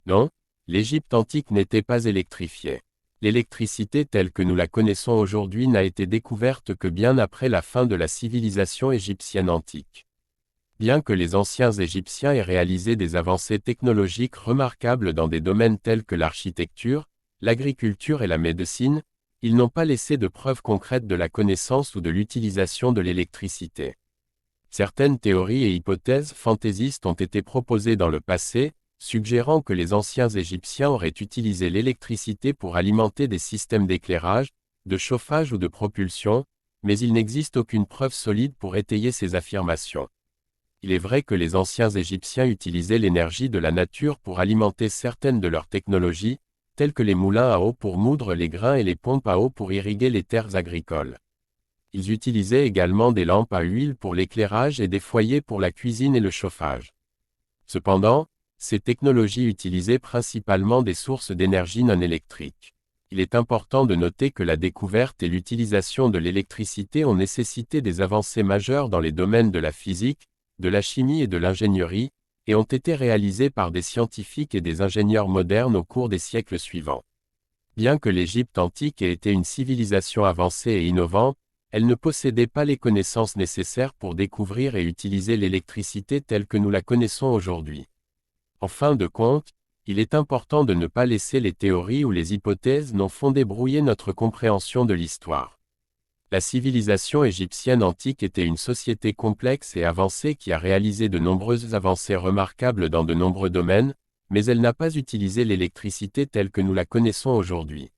Non, l'Égypte antique n'était pas électrifiée. L'électricité telle que nous la connaissons aujourd'hui n'a été découverte que bien après la fin de la civilisation égyptienne antique. Bien que les anciens Égyptiens aient réalisé des avancées technologiques remarquables dans des domaines tels que l'architecture, l'agriculture et la médecine, ils n'ont pas laissé de preuves concrètes de la connaissance ou de l'utilisation de l'électricité. Certaines théories et hypothèses fantaisistes ont été proposées dans le passé, suggérant que les anciens Égyptiens auraient utilisé l'électricité pour alimenter des systèmes d'éclairage, de chauffage ou de propulsion, mais il n'existe aucune preuve solide pour étayer ces affirmations. Il est vrai que les anciens Égyptiens utilisaient l'énergie de la nature pour alimenter certaines de leurs technologies, telles que les moulins à eau pour moudre les grains et les pompes à eau pour irriguer les terres agricoles. Ils utilisaient également des lampes à huile pour l'éclairage et des foyers pour la cuisine et le chauffage. Cependant, ces technologies utilisaient principalement des sources d'énergie non électriques. Il est important de noter que la découverte et l'utilisation de l'électricité ont nécessité des avancées majeures dans les domaines de la physique, de la chimie et de l'ingénierie, et ont été réalisées par des scientifiques et des ingénieurs modernes au cours des siècles suivants. Bien que l'Égypte antique ait été une civilisation avancée et innovante, elle ne possédait pas les connaissances nécessaires pour découvrir et utiliser l'électricité telle que nous la connaissons aujourd'hui. En fin de compte, il est important de ne pas laisser les théories ou les hypothèses non fondées brouiller notre compréhension de l'histoire. La civilisation égyptienne antique était une société complexe et avancée qui a réalisé de nombreuses avancées remarquables dans de nombreux domaines, mais elle n'a pas utilisé l'électricité telle que nous la connaissons aujourd'hui.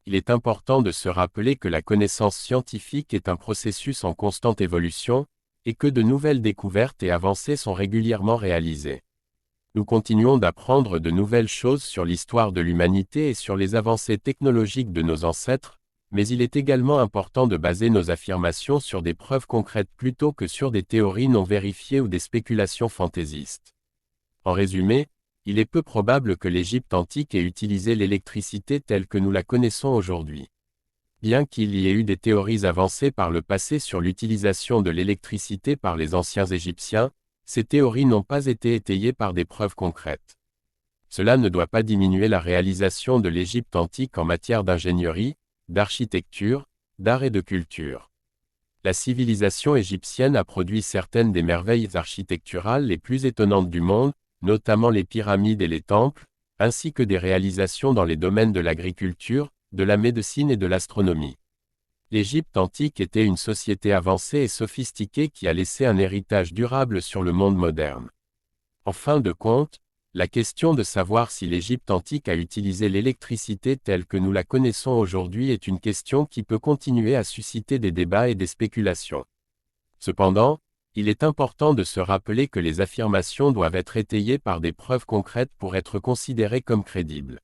Il est important de se rappeler que la connaissance scientifique est un processus en constante évolution, et que de nouvelles découvertes et avancées sont régulièrement réalisées. Nous continuons d'apprendre de nouvelles choses sur l'histoire de l'humanité et sur les avancées technologiques de nos ancêtres, mais il est également important de baser nos affirmations sur des preuves concrètes plutôt que sur des théories non vérifiées ou des spéculations fantaisistes. En résumé, il est peu probable que l'Égypte antique ait utilisé l'électricité telle que nous la connaissons aujourd'hui. Bien qu'il y ait eu des théories avancées par le passé sur l'utilisation de l'électricité par les anciens Égyptiens, ces théories n'ont pas été étayées par des preuves concrètes. Cela ne doit pas diminuer la réalisation de l'Égypte antique en matière d'ingénierie, d'architecture, d'art et de culture. La civilisation égyptienne a produit certaines des merveilles architecturales les plus étonnantes du monde, notamment les pyramides et les temples, ainsi que des réalisations dans les domaines de l'agriculture, de la médecine et de l'astronomie. L'Égypte antique était une société avancée et sophistiquée qui a laissé un héritage durable sur le monde moderne. En fin de compte, la question de savoir si l'Égypte antique a utilisé l'électricité telle que nous la connaissons aujourd'hui est une question qui peut continuer à susciter des débats et des spéculations. Cependant, il est important de se rappeler que les affirmations doivent être étayées par des preuves concrètes pour être considérées comme crédibles.